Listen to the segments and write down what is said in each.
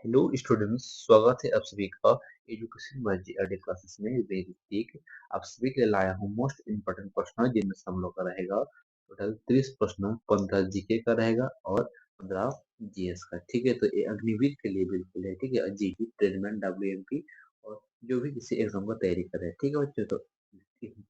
Hello students, स्वागत है आप सभी का एजुकेशन वर्जी अड्डे क्लासेस में। वेदिक आप सभी के लिए लाया हूँ मोस्ट इम्पोर्टेंट प्रश्न, जिनमें से हम लोग का रहेगा टोटल 30 प्रश्न, 15 जीके का रहेगा और 15 जीएस का। ठीक है, तो ये अग्निवीर के लिए बिल्कुल है। ठीक है, जीडी, ट्रेडमैन, डब्ल्यूएमपी और जो भी किसी एग्जाम का तैयारी कर रहे हैं। ठीक है बच्चों, तो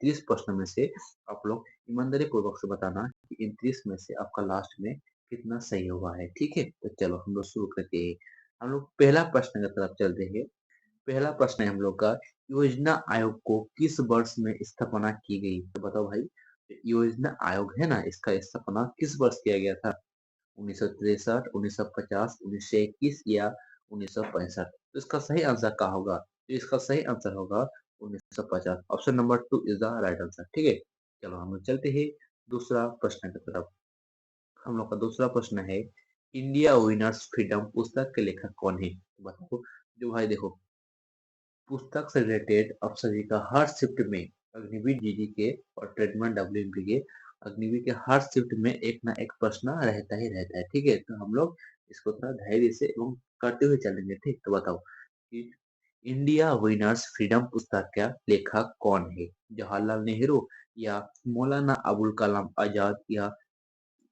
30 प्रश्न में से आप लोग ईमानदारी पूर्वक से बताना कि इन 30 में से आपका लास्ट में कितना सही हुआ है। ठीक है, तो चलो हम लोग शुरू करते हैं। हम लोग पहला प्रश्न की तरफ चलते हैं। पहला प्रश्न है हम लोग का, योजना आयोग को किस वर्ष में स्थापना की गई? तो बताओ भाई, योजना आयोग है ना, इसका स्थापना किस वर्ष किया गया था? 1963, 1950, 1921 या 1965? तो इसका सही आंसर क्या होगा? तो इसका सही आंसर होगा 1950। Option number 2 is the right answer. ठीक है, चलो हम लोग चलते हैं दूसरा प्रश्न की तरफ। हम लोग का दूसरा प्रश्न है, इंडिया विनर्स फ्रीडम पुस्तक के लेखक कौन है? तो बताओ। जो भाई देखो, पुस्तक से रिलेटेड आप सभी का हर शिफ्ट में अग्निवीर जीडी के और ट्रेडमैन डब्ल्यूएमपी के अग्निवीर के हर शिफ्ट में एक ना एक प्रश्न रहता ही रहता है। ठीक है, तो हम लोग इसको थोड़ा धैर्य से एवं करते हुए चलेंगे। ठीक, तो बताओ कि इंडिया विनर्स फ्रीडम पुस्तक का लेखक कौन है? जवाहरलाल नेहरू या मौलाना अबुल कलाम आजाद या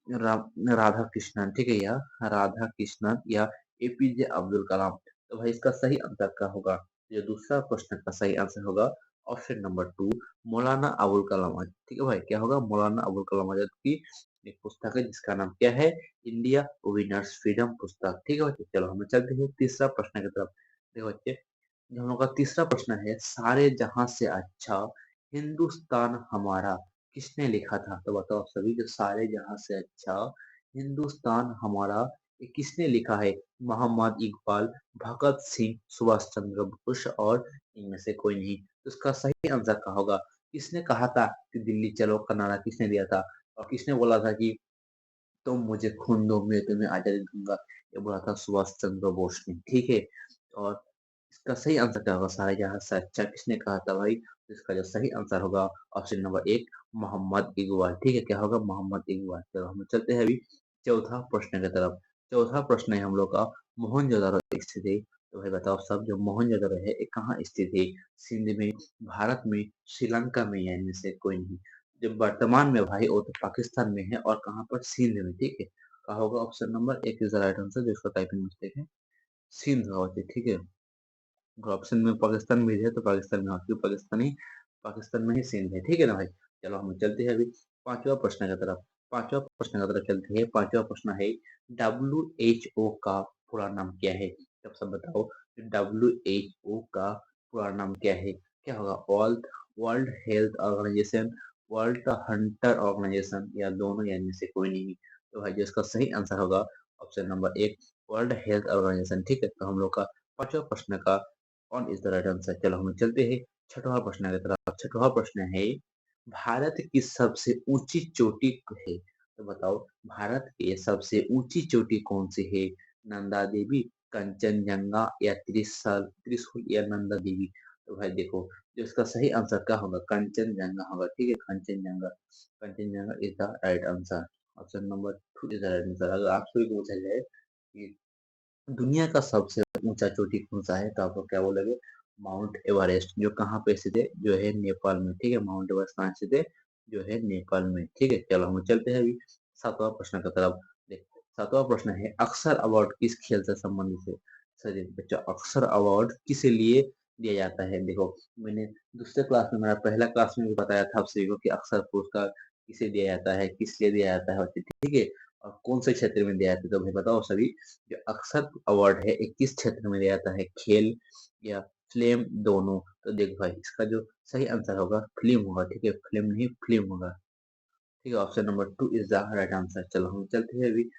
राधा कृष्णन? ठीक है, या राधा कृष्णन या एपीजे अब्दुल कलाम? तो भाई इसका सही आंसर क्या होगा? जो दूसरा प्रश्न का सही आंसर होगा ऑप्शन नंबर 2, मौलाना अबुल कलाम आजाद। ठीक है भाई, क्या होगा? मौलाना अबुल कलाम आजाद की एक पुस्तक है जिसका नाम क्या है? इंडिया विनर्स फ्रीडम पुस्तक। ठीक है बच्चे, चलो हम चलते हैं तीसरा प्रश्न की तरफ। देखो बच्चे, जो हम लोग का तीसरा प्रश्न है, सारे जहां से अच्छा हिंदुस्तान हमारा किसने लिखा था? तो बताओ आप सभी, जो सारे जहां से अच्छा हिंदुस्तान हमारा, ये किसने लिखा है? मोहम्मद इकबाल, भगत सिंह, सुभाष चंद्र बोस और इनमें से कोई नहीं? तो इसका सही आंसर क्या होगा? किसने कहा था कि दिल्ली चलो का नारा किसने दिया था? और किसने बोला था कि तुम मुझे खून दो मैं तुम्हें आजादी दूंगा? ये बोला था सुभाष चंद्र बोस ने। ठीक है, और इसका सही आंसर क्या होगा? सारे जहां से अच्छा किसने कहा था भाई? तो इसका जो सही आंसर होगा ऑप्शन नंबर 1, मोहम्मद इकबाल। ठीक है, क्या होगा? मोहम्मद इकबाल। चलो हम चलते हैं अभी चौथा प्रश्न की तरफ। चौथा प्रश्न है हम लोग का, मोहनजोदड़ो स्थित है। तो भाई बताओ सब, जो मोहनजोदड़ो है ये कहाँ स्थित है? सिंध में, भारत में, श्रीलंका में या इनमें से कोई नहीं? जो वर्तमान में भाई वो तो पाकिस्तान में है, और कहाँ पर? सिंध में। ठीक है, क्या होगा? Option number 1 is the right answer, जिसका टाइपिंग मिस्टेक है, सिंध होगा। ठीक है, ऑप्शन में पाकिस्तान में है तो पाकिस्तान में क्यों? पाकिस्तान में ही सिंध है। ठीक है ना भाई, चलो हम चलते हैं अभी पांचवा प्रश्न की तरफ। पांचवा प्रश्न की तरफ चलते हैं। पांचवा प्रश्न है, WHO का पूरा नाम क्या है? तब सब बताओ, WHO का पूरा नाम क्या है? क्या होगा? World world health organisation, world hunter organisation या दोनों या इनमें से कोई नहीं? तो भाई जो इसका सही आंसर होगा option number 1, world health organisation. ठीक है, तो हम लोग का पांचवा प्रश्न का कौन इज द राइट आंसर? चलो हम चलते हैं छठवा प्रश्न की तरफ। छठवा प्रश्न है, भारत की सबसे ऊंची चोटी है? तो बताओ, भारत की सबसे ऊंची चोटी कौन सी है? नंदा देवी, कंचनजंगा या त्रिशल त्रिशूल या नंदा देवी? तो भाई देखो, जो इसका सही आंसर क्या होगा? कंचनजंगा होगा। ठीक है, Kanchenjunga, Kanchenjunga is the right answer. Option number 2 is the right answer. अगर आपसे भी पूछा जाए कि दुनिया का सबसे ऊंचा चोटी कौन सा है, तो आप लोग क्या बोलोगे? Mount Everest. जो कहाँ पे स्थित है? जो है नेपाल में। ठीक है, माउंट एवरेस्ट कहाँ स्थित है? जो है नेपाल में। ठीक है, चलो हम चलते हैं अभी सातवां प्रश्न की तरफ। सातवां प्रश्न है, अक्सर अवार्ड किस खेल से संबंधित है? सर बच्चा, अक्सर अवार्ड किस लिए दिया जाता है? देखो, मैंने दूसरे क्लास में, मेरा पहला क्लास में भी बताया था आप सभी को कि अक्सर पुरस्कार किसे दिया जाता है, किस लिए दिया जाता है। ठीक है, और कौन से क्षेत्र में दिया जाता है? तो भाई बताओ सभी, जो अक्सर अवार्ड है एक किस क्षेत्र में दिया जाता है? खेल या फिल्म, दोनों? तो देख भाई, इसका जो सही आंसर होगा फिल्म होगा। ठीक है, फिल्म नहीं फिल्म होगा। ठीक है, option number 2 is the right answer. चलो हम चलते हैं अभी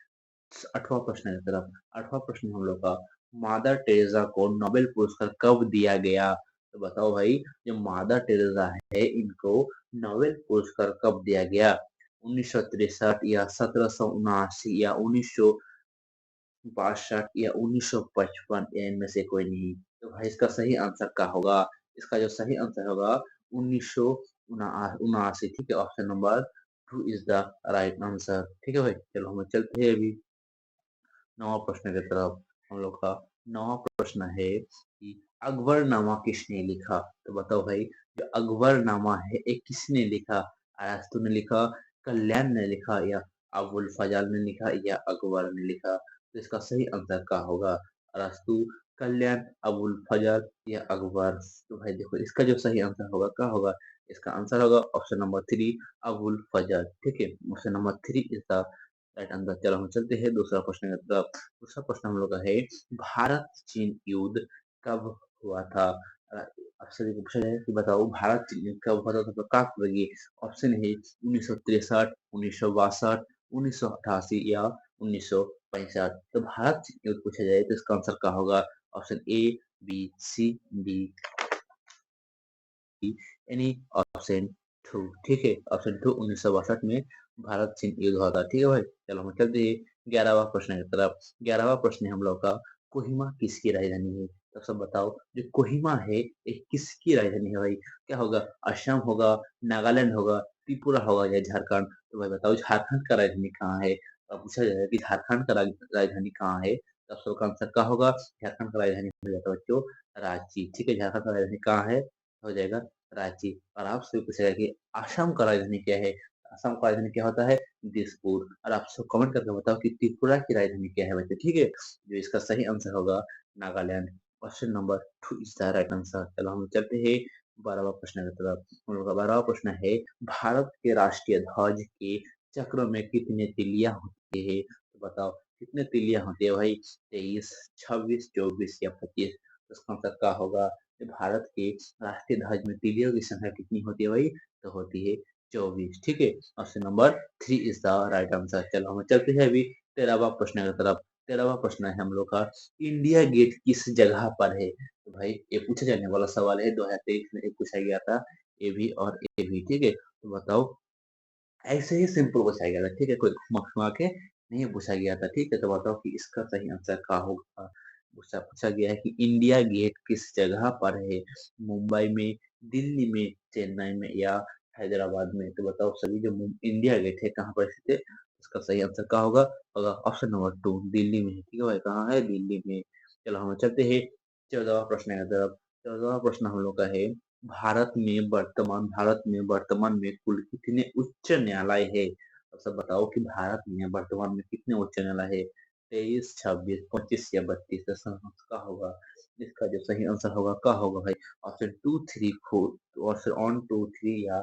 आठवां प्रश्न की तरफ। आठवां प्रश्न हम लोग का, मादर टेरेसा को नोबेल पुरस्कार कब दिया गया? तो बताओ भाई, जो मादर टेरेसा है इनको नोबेल पुरस्कार कब दिया गया? 1963 या 1779 या 1962 या 1955 या इनमें से कोई नहीं? तो भाई इसका सही आंसर क्या होगा? इसका जो सही आंसर होगा 1979। ठीक है, option number 2 is the right answer. ठीक है भाई, चलो हम चलते हैं अभी नवा प्रश्न की तरफ। हम लोग का 9वां प्रश्न है कि अकबरनामा किसने लिखा? तो बताओ भाई, जो अकबरनामा है ये किसने लिखा? अरस्तू ने लिखा, कल्याण ने लिखा, या अबुल फजल ने लिखा, या अकबर ने लिखा? तो इसका सही आंसर क्या होगा? अरस्तू, कल्याण, अबुल फजल या अकबर? तो भाई देखो, इसका जो सही आंसर होगा क्या होगा? इसका आंसर होगा ऑप्शन नंबर 3, अबुल फजल। ठीक है, option number 3 is the right answer. चलो हम चलते हैं दूसरा प्रश्न की तरफ। दूसरा प्रश्न हम लोग का है, भारत चीन युद्ध कब हुआ था? आपसे भी पूछा जाए कि बताओ भारत चीन युद्ध कब हुआ था, तो क्या करोगे? ऑप्शन है 1963, 1962, 1988 या 1965। तो भारत चीन युद्ध पूछा जाए तो इसका आंसर क्या होगा? Option A, B, C, D, यानी ऑप्शन 2। ठीक है, ऑप्शन 2 1962 में भारत चीन युद्ध हुआ था। ठीक है भाई, चलो हम चलते हैं 11वां प्रश्न की तरफ। 11वां प्रश्न है हम लोग का, कोहिमा किसकी राजधानी है? तो सब बताओ, जो कोहिमा है ये किसकी राजधानी है भाई? क्या होगा? असम होगा, नागालैंड होगा, त्रिपुरा होगा या झारखंड? तो भाई बताओ, झारखंड का राजधानी कहाँ है? अब पूछा जाएगा कि झारखंड का राजधानी कहाँ है, तब सबका आंसर क्या होगा? झारखंड का राजधानी हो जाता है बच्चों रांची। ठीक है, झारखंड का राजधानी कहाँ है? हो जाएगा रांची। और आपसे पूछेगा कि असम का राजधानी क्या है? असम का राजधानी क्या होता है? दिसपुर। और आप सब कमेंट करके बताओ कि त्रिपुरा की राजधानी क्या है बच्चे। ठीक है, जो इसका सही आंसर होगा Nagaland. Option number 2 is the right answer. चलो हम चलते हैं 12वां प्रश्न की तरफ। हम लोग का 12वां प्रश्न है, भारत के राष्ट्रीय ध्वज के चक्र में कितने तिलिया होते हैं? तो बताओ कितने तिलिया होती है भाई? 23, 26, 24 या 25? इसका आंसर क्या होगा? भारत के राष्ट्रीय ध्वज में तिलियों की संख्या कितनी होती है भाई? तो होती है 24। ठीक है, option number 3 is the right answer. चलो हम चलते हैं अभी 13वां प्रश्न की तरफ। 13वां प्रश्न है हम लोग का, इंडिया गेट किस जगह पर है? तो भाई ये पूछा जाने वाला सवाल है, 2023 में एक पूछा गया था, ए भी और ए भी। ठीक है, तो बताओ, ऐसे ही सिंपल पूछा गया था। ठीक है, कोई घुमा घुमा के नहीं पूछा गया था। ठीक है, तो बताओ कि इसका सही आंसर क्या होगा? पूछा पूछा गया है कि इंडिया गेट किस जगह पर है? मुंबई में, दिल्ली में, चेन्नई में या हैदराबाद में? तो बताओ सभी, जो इंडिया गेट है कहाँ पर स्थित है? इसका सही आंसर क्या होगा? होगा ऑप्शन नंबर 2, दिल्ली में है। ठीक है भाई, कहाँ है? दिल्ली में। चलो हम चलते हैं 14वां प्रश्न की तरफ। 14वां प्रश्न हम लोग का है, भारत में वर्तमान में कुल कितने उच्च न्यायालय है? अब सब बताओ कि भारत में वर्तमान में कितने उच्च न्यायालय है? 23, 26, 25 या 32? का होगा? इसका जो सही आंसर होगा क्या होगा भाई? ऑप्शन 2, 3, 4, ऑप्शन 1, 2, 3 या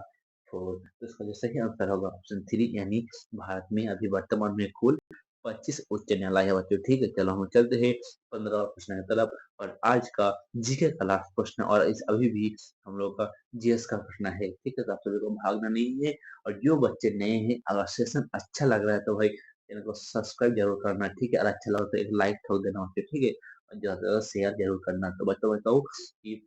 4? तो इसका जो सही आंसर होगा ऑप्शन 3, यानी भारत में अभी वर्तमान में कुल 25 उच्च न्यायालय है बच्चों। ठीक है, चलो हम चलते हैं 15 प्रश्न की तरफ। और आज का जीके का लास्ट प्रश्न, और इस अभी भी हम लोग का जीएस का प्रश्न है। ठीक है, तो आप सभी को भागना नहीं है। और जो बच्चे नए हैं, अगर सेशन अच्छा लग रहा है तो भाई चैनल को सब्सक्राइब जरूर करना। ठीक है, और अच्छा लगा तो एक लाइक ठोक देना उसके। ठीक है, और ज्यादा से ज्यादा शेयर जरूर करना। तो बच्चों बताओ कि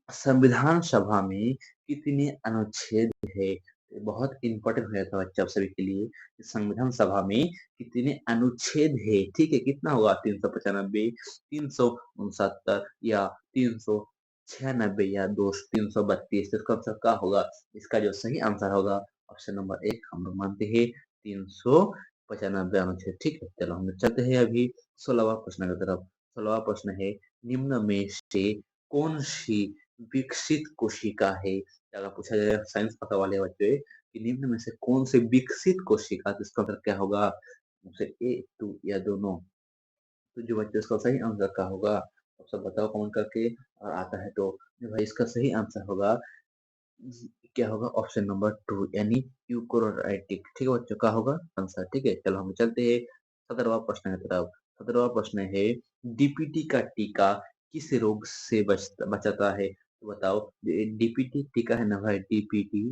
संविधान सभा में कितने अनुच्छेद है? ये बहुत इंपॉर्टेंट हो जाता है बच्चा आप सभी के लिए कि संविधान सभा में कितने अनुच्छेद है। ठीक है, कितना होगा? 395, 369 या 396 या 332? इसका आंसर क्या होगा? इसका जो सही आंसर होगा ऑप्शन नंबर 1 हम लोग मानते हैं 395 अनुच्छेद। ठीक है, चलो हम लोग चलते हैं अभी 16वां प्रश्न की तरफ। 16वां प्रश्न है, निम्न में से कौन सी विकसित कोशिका है? अगर पूछा जाए साइंस पता वाले बच्चे कि निम्न में से कौन से विकसित कोशिका, तो इसका आंसर क्या होगा? ऑप्शन ए, 2 या दोनों? तो जो बच्चे इसका सही आंसर क्या होगा आप सब बताओ कमेंट करके। और आता है तो जो भाई इसका सही आंसर होगा, क्या होगा? ऑप्शन नंबर 2, यानी यूकोराइटिक। ठीक है बच्चों, क्या होगा आंसर? ठीक है, चलो हम चलते हैं 17वां प्रश्न की तरफ। 17वां प्रश्न है, डीपीटी का टीका किस रोग से बचाता है? तो बताओ, डीपीटी टीका है ना भाई, डीपीटी,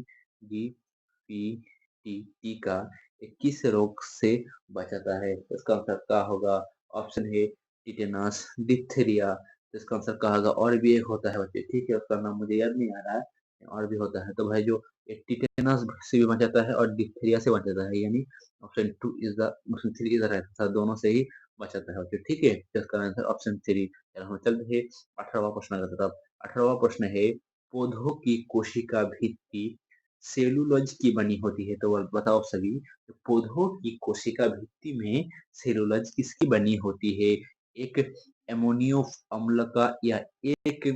डीपीटी टीका ये किस रोग से बचाता है? तो इसका आंसर क्या होगा? ऑप्शन है टिटेनस, डिप्थीरिया। तो इसका आंसर क्या होगा? और भी एक होता है बच्चे, ठीक है, उसका नाम मुझे याद नहीं आ रहा है, और भी होता है। तो भाई जो टिटेनस से भी बचाता है और डिप्थीरिया से बचाता है, यानी option 2 is the, option 3 is the right answer. दोनों से ही बचाता है बच्चे। ठीक है, तो इसका आंसर ऑप्शन 3। चलो हम चलते हैं 18वां प्रश्न की तरफ। 18वां प्रश्न है, पौधों की कोशिका भित्ति सेलुलोज की बनी होती है। तो बताओ सभी, पौधों की कोशिका भित्ति में सेलुलोज किसकी बनी होती है? एक एमोनियो अम्ल का या एक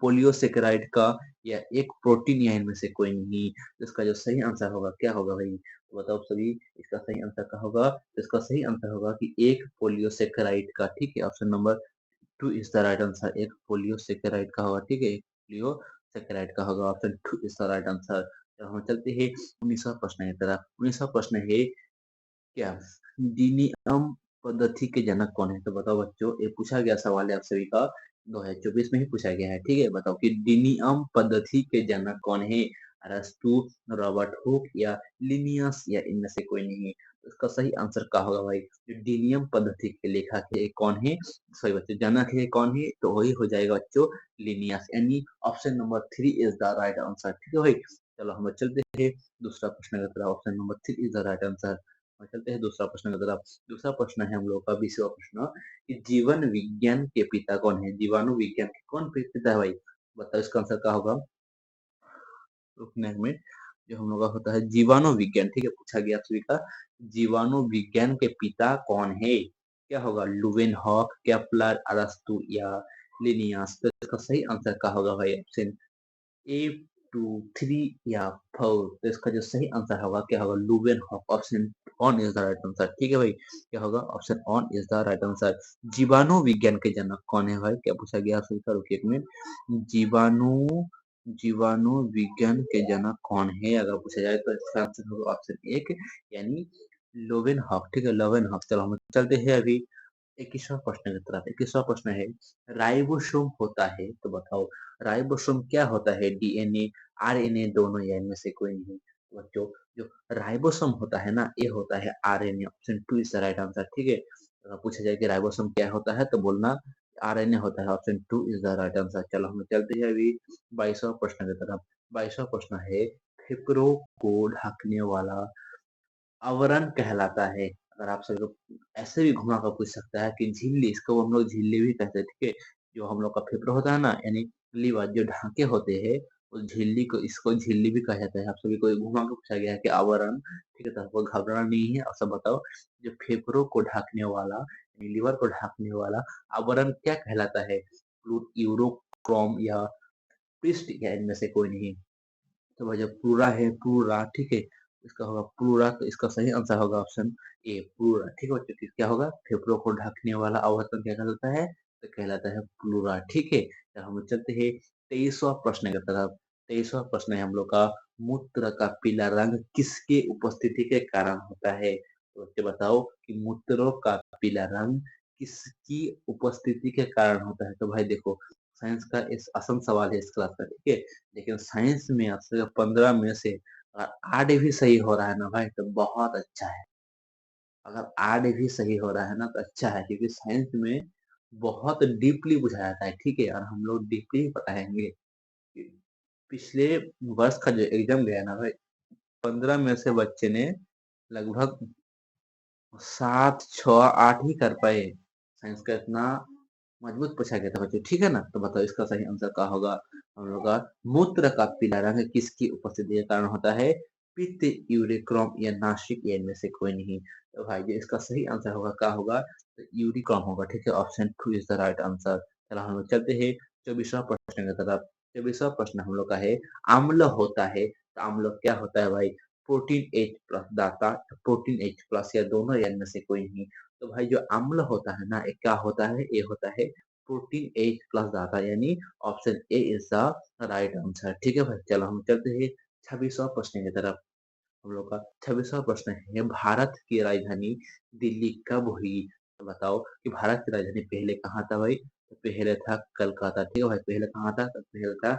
पोलियोसेकेराइड का या एक प्रोटीन या इनमें से कोई नहीं। तो इसका जो सही आंसर होगा क्या होगा भाई, तो बताओ सभी, इसका सही आंसर क्या होगा? तो इसका सही आंसर होगा कि एक पोलियोसेकेराइड का। ठीक है, option number 2 is the right answer. एक पोलियोसेकेराइड का होगा। ठीक है, एक पोलियोसेकेराइड का होगा। Option 2 is the right answer. तो हम चलते हैं 19वां प्रश्न की तरफ। 19वां प्रश्न है क्या डिनियम पद्धति के जनक कौन है? तो बताओ बच्चों, ये पूछा गया सवाल है आप सभी का, 2024 में ही पूछा गया है। ठीक है, बताओ कि डिनियम पद्धति के जनक कौन है? अरस्तु, रॉबर्ट हुक या लिनियस या इनमें से कोई नहीं। तो इसका सही आंसर क्या होगा भाई? जो डिनियम पद्धति के लेखक है कौन है? सही बच्चों, जनक है कौन है? तो वही हो जाएगा बच्चों लिनियस, यानी option number 3 is the right answer. ठीक है भाई, चलो हम चलते हैं दूसरा प्रश्न की तरफ। Option number 3 is the right answer. और चलते हैं दूसरा प्रश्न की तरफ। दूसरा प्रश्न है हम लोग का 20वां प्रश्न कि जीवन विज्ञान के पिता कौन है? जीवाणु विज्ञान के कौन पिता है भाई? बताओ इसका आंसर क्या होगा? रुकने में, जो हम लोग का होता है जीवाणु विज्ञान। ठीक है, पूछा गया आप सभी का, जीवाणु विज्ञान के पिता कौन है? क्या होगा? लुवेनहॉक, केपलर, अरस्तु या लिनियस। तो इसका सही आंसर क्या होगा भाई? ऑप्शन ए, 2, 3 या 4। तो इसका जो सही आंसर होगा क्या होगा? Leeuwenhoek. Option one is the right answer. ठीक है भाई, क्या होगा? Option one is the right answer. जीवाणु विज्ञान के जनक कौन है भाई? क्या पूछा गया सही का? रुकिए एक मिनट। जीवाणु जीवाणु विज्ञान के जनक कौन है अगर पूछा जाए तो इसका आंसर होगा ऑप्शन एक, यानी लोवेनहॉक। ठीक है, लोवेनहॉक। चलो हम चलते हैं अभी 21वां प्रश्न की तरफ। 21वां प्रश्न है राइबोसोम होता है, तो बताओ राइबोसोम क्या होता है? डीएनए, आरएनए दोनों या इनमें से कोई नहीं। तो बच्चों, जो राइबोसोम होता है ना, ये होता है RNA. Option 2 is the right answer. ठीक है, अगर पूछा जाए कि राइबोसोम क्या होता है तो बोलना आरएनए होता है। Option 2 is the right answer. चलो हम चलते हैं अभी 22वां प्रश्न की तरफ। 22वां प्रश्न है फेफड़ों को ढकने वाला आवरण कहलाता है। अगर आप सभी लोग ऐसे भी घुमा कर पूछ सकता है कि झिल्ली, इसको हम लोग झिल्ली भी कहते हैं। ठीक है, जो हम लोग का फेफड़ा होता है ना, यानी लीवर जो ढांके होते हैं, उस झिल्ली को, इसको झिल्ली भी कहा जाता है। आप सभी को घुमा के पूछा गया है कि आवरण। ठीक है, तो आपको घबराना नहीं है। और सब बताओ, जो फेफड़ों को ढकने वाला, यानी लीवर को ढकने वाला आवरण क्या कहलाता है? यूरोक्रोम या पिस्ट या इनमें से कोई नहीं। तो भाई जब प्लूरा है, प्लूरा। ठीक है, इसका होगा प्लूरा। तो इसका सही आंसर होगा ऑप्शन ए, प्लूरा। ठीक है बच्चों, क्या होगा? फेफड़ों को ढकने वाला आवर्तन क्या कहलाता है? तो कहलाता है प्लूरा। ठीक है, तो हम चलते हैं 23वां प्रश्न की तरफ। 23वां प्रश्न है हम लोग का, मूत्र का पीला रंग किसके उपस्थिति के कारण होता है? तो बच्चे बताओ कि मूत्रों का पीला रंग किसकी उपस्थिति के कारण होता है? तो भाई देखो, साइंस का इस आसान सवाल है इस क्लास का। ठीक है, लेकिन साइंस में आपसे 15 में से अगर 8 भी सही हो रहा है ना भाई, तो बहुत अच्छा है। अगर 8 भी सही हो रहा है ना तो अच्छा है, क्योंकि साइंस में बहुत डीपली बुझाया जाता है। ठीक है, और हम लोग डीपली पढ़ाएंगे। पिछले वर्ष का जो एग्जाम गया ना भाई, 15 में से बच्चे ने लगभग 7, 6, 8 ही कर पाए। साइंस का इतना मजबूत पूछा गया था बच्चों। ठीक है ना, तो बताओ इसका सही आंसर क्या होगा? हम लोग का मूत्र का पीला रंग किसकी उपस्थिति के कारण होता है? पित्त, यूरिक्रॉम या नासिक या इनमें से कोई नहीं। तो भाई जी इसका सही आंसर होगा क्या होगा? तो यूरिक्रॉम होगा। ठीक है, option 2 is the right answer. चलो हम लोग चलते हैं 24वां प्रश्न की तरफ। 24वां प्रश्न हम लोग का है अम्ल होता है, तो अम्ल क्या होता है भाई? प्रोटीन एच प्लस दाता, प्रोटीन एच प्लस या दोनों या इनमें से कोई नहीं। तो भाई जो अम्ल होता है ना, ये क्या होता है? ये होता है प्रोटीन एच प्लस दाता, यानी option A is the right answer. ठीक है भाई, चलो हम चलते हैं 26वां प्रश्न की तरफ। हम लोग का 26वां प्रश्न है भारत की राजधानी दिल्ली कब हुई? तो बताओ कि भारत की राजधानी पहले कहाँ था भाई? तो पहले था कलकत्ता। ठीक है भाई, पहले कहाँ था? तो पहले था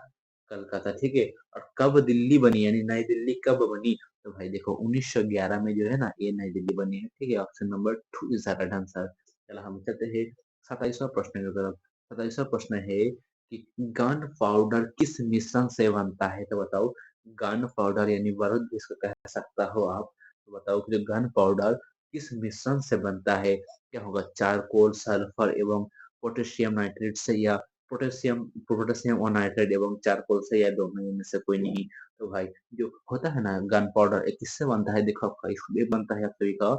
कलकत्ता। ठीक है, और कब दिल्ली बनी, यानी नई दिल्ली कब बनी? तो भाई देखो 1911 में जो है ना, ये नई दिल्ली बनी है। ठीक है, option number 2 is the right answer. चलो हम चलते हैं 27वां प्रश्न की तरफ। 27वां प्रश्न है कि गन पाउडर किस मिश्रण से बनता है? तो बताओ, गन पाउडर यानी बारूद भी इसको कह सकता हो आप। तो बताओ कि जो गन पाउडर किस मिश्रण से बनता है? क्या होगा? चारकोल, सल्फर एवं पोटेशियम नाइट्रेट से, या पोटेशियम पोटेशियम और नाइट्रेट एवं चारकोल से, या दोनों में से कोई नहीं। तो भाई जो होता है ना गन पाउडर, ये किससे बनता है? देखो आपका इसमें बनता है आप सभी का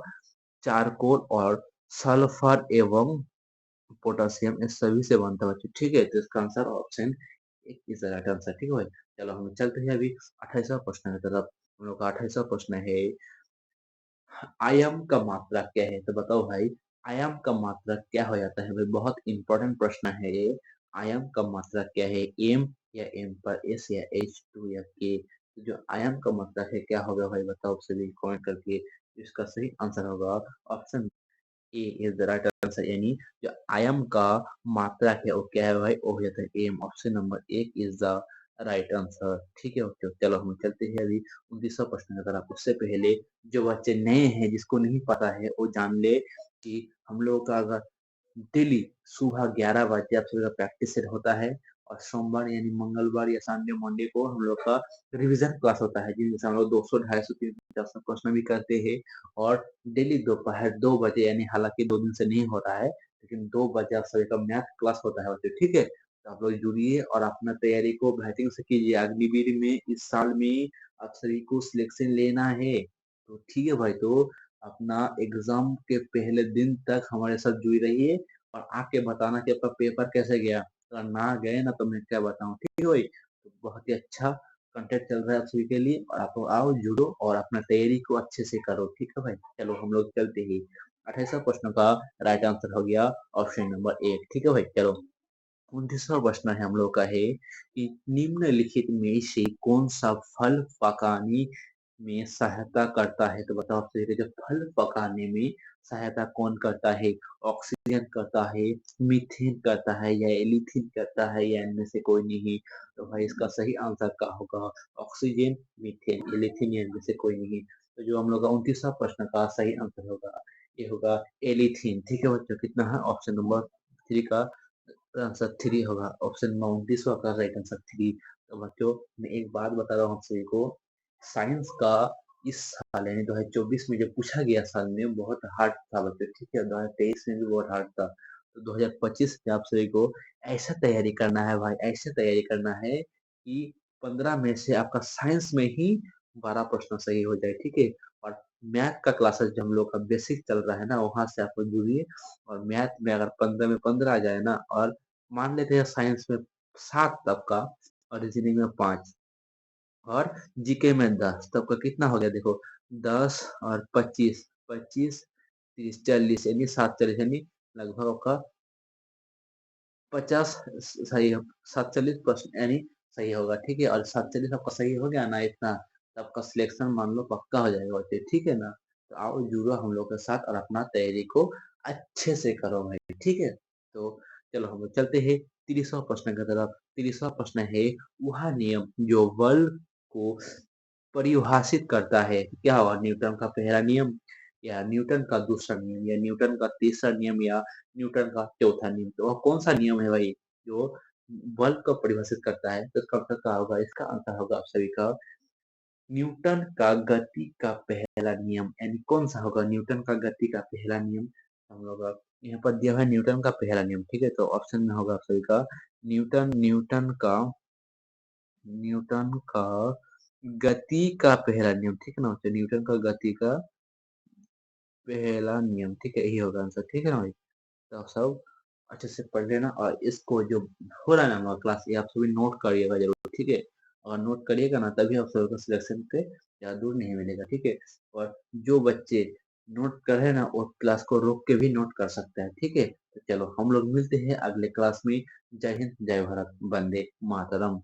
चारकोल और सल्फर एवं पोटासियम ये सभी से बनता है बच्चों, ठीक है। तो इसका आंसर ऑप्शन एक इज द राइट आंसर, ठीक है भाई। चलो हम चलते हैं अभी 28वां प्रश्न की तरफ। हम लोग का 28वां प्रश्न है, आयाम का मात्रा क्या है? तो बताओ भाई, आयाम का मात्रा क्या हो जाता है भाई? बहुत इंपॉर्टेंट प्रश्न है ये। आयाम का मात्रा क्या है? एम या एम पर एस या एच टू या के? तो जो आयाम का मात्रा है क्या होगा भाई? बताओ सभी कमेंट करके। इसका सही आंसर होगा option A is the right answer, यानी जो आयाम का मात्रा है वो क्या है भाई? वो हो जाता है एम। ऑप्शन नंबर एक इज द राइट आंसर, ठीक है ओके। चलो हम चलते हैं अभी 29वां प्रश्न की तरफ। उससे पहले जो बच्चे नए हैं, जिसको नहीं पता है, वो जान ले कि हम लोगों का अगर डेली सुबह 11 बजे आप सभी का प्रैक्टिस सेट होता है, और सोमवार यानी मंगलवार या संडे मंडे को हम लोग का रिवीजन क्लास होता है, जिनमें से हम लोग 200 250 350 प्रश्न भी करते हैं। और डेली दोपहर 2 बजे, यानी हालांकि 2 दिन से नहीं हो रहा है, लेकिन 2 बजे आप सभी का मैथ क्लास होता है बच्चों, ठीक है। तो आप लोग जुड़िए और अपना तैयारी को बेहतरीन से कीजिए। अगली बार में, इस साल में आप सभी को सिलेक्शन लेना है, तो ठीक है भाई। तो अपना एग्जाम के पहले दिन तक हमारे साथ जुड़ी रहिए, और आके बताना कि आपका पेपर कैसे गया। अगर ना गए ना, तो मैं क्या बताऊं, ठीक है भाई। तो बहुत ही अच्छा कंटेंट चल रहा है आप सभी के लिए, और आप लोग आओ जुड़ो और अपना तैयारी को अच्छे से करो, ठीक है भाई। चलो हम लोग चलते ही 28वां प्रश्न का राइट आंसर हो गया ऑप्शन नंबर एक, ठीक है भाई। चलो 29वां प्रश्न है हम लोग का है कि निम्नलिखित में से कौन सा फल पकाने में सहायता करता है? तो बताओ आप सभी, जो फल पकाने में सहायता कौन करता है? ऑक्सीजन करता है, मीथेन करता है, या एलिथीन करता है, या इनमें से कोई नहीं? तो भाई इसका सही आंसर क्या होगा? ऑक्सीजन, मीथेन, एलिथीन, या इनमें से कोई नहीं? तो जो हम लोग का 29वां प्रश्न का सही आंसर होगा, ये होगा एलिथीन, ठीक है बच्चों। कितना है? ऑप्शन नंबर थ्री का आंसर थ्री होगा। ऑप्शन नंबर 29वां का राइट आंसर थ्री। तो बच्चों मैं एक बात बता रहा हूँ आप सभी को, साइंस का इस साल यानी 2024 में जो पूछा गया साल में बहुत हार्ड था बच्चों, ठीक है। 2023 में भी बहुत हार्ड था। तो 2025 में आप सभी को ऐसा तैयारी करना है भाई, ऐसे तैयारी करना है कि 15 में से आपका साइंस में ही 12 प्रश्न सही हो जाए, ठीक है। और मैथ का क्लासेस जो हम लोग का बेसिक चल रहा है ना, वहां से आप लोग जुड़िए। और मैथ में अगर 15 में 15 आ जाए ना, और मान लेते हैं साइंस में 7 तब का, और रीजनिंग में 5, और जीके में 10, तब का कितना हो गया देखो? 10 और 25, 25 30 40, यानी 7 40, यानी लगभग आपका 50 सही, 47% यानी सही होगा, ठीक है। और 47 आपका सही हो गया ना इतना, तो आपका सिलेक्शन मान लो पक्का हो जाएगा बच्चे, ठीक है ना। तो आओ जुड़ो हम लोग के साथ और अपना तैयारी को अच्छे से करो भाई, ठीक है। तो चलो हम लोग चलते हैं 30वां प्रश्न की तरफ। 30वां प्रश्न है, वह नियम जो बल को परिभाषित करता है, क्या हुआ? न्यूटन का पहला नियम, या न्यूटन का दूसरा नियम, या न्यूटन का तीसरा नियम, या न्यूटन का चौथा नियम? तो वह कौन सा नियम है भाई जो बल को परिभाषित करता है? तो इसका आंसर क्या होगा? इसका आंसर होगा आप सभी का न्यूटन का गति का पहला नियम। यानी कौन सा होगा न्यूटन का गति का पहला नियम? हम लोग यहाँ पर दिया है न्यूटन का पहला नियम, ठीक है। तो ऑप्शन में होगा आप सभी का न्यूटन, न्यूटन का गति का पहला नियम, ठीक है ना। तो न्यूटन का गति का पहला नियम, ठीक है, यही होगा आंसर, ठीक है ना भाई। तो आप सब अच्छे से पढ़ लेना, और इसको जो हो रहा है ना हमारा क्लास, ये आप सभी नोट करिएगा जरूर, ठीक है। और नोट करिएगा ना, तभी आप सबको सिलेक्शन पे ज्यादा दूर नहीं मिलेगा, ठीक है। और जो बच्चे नोट कर रहे हैं ना, वो क्लास को रोक के भी नोट कर सकते हैं, ठीक है। तो चलो हम लोग मिलते हैं अगले क्लास में। जय हिंद, जय भारत, वंदे मातरम।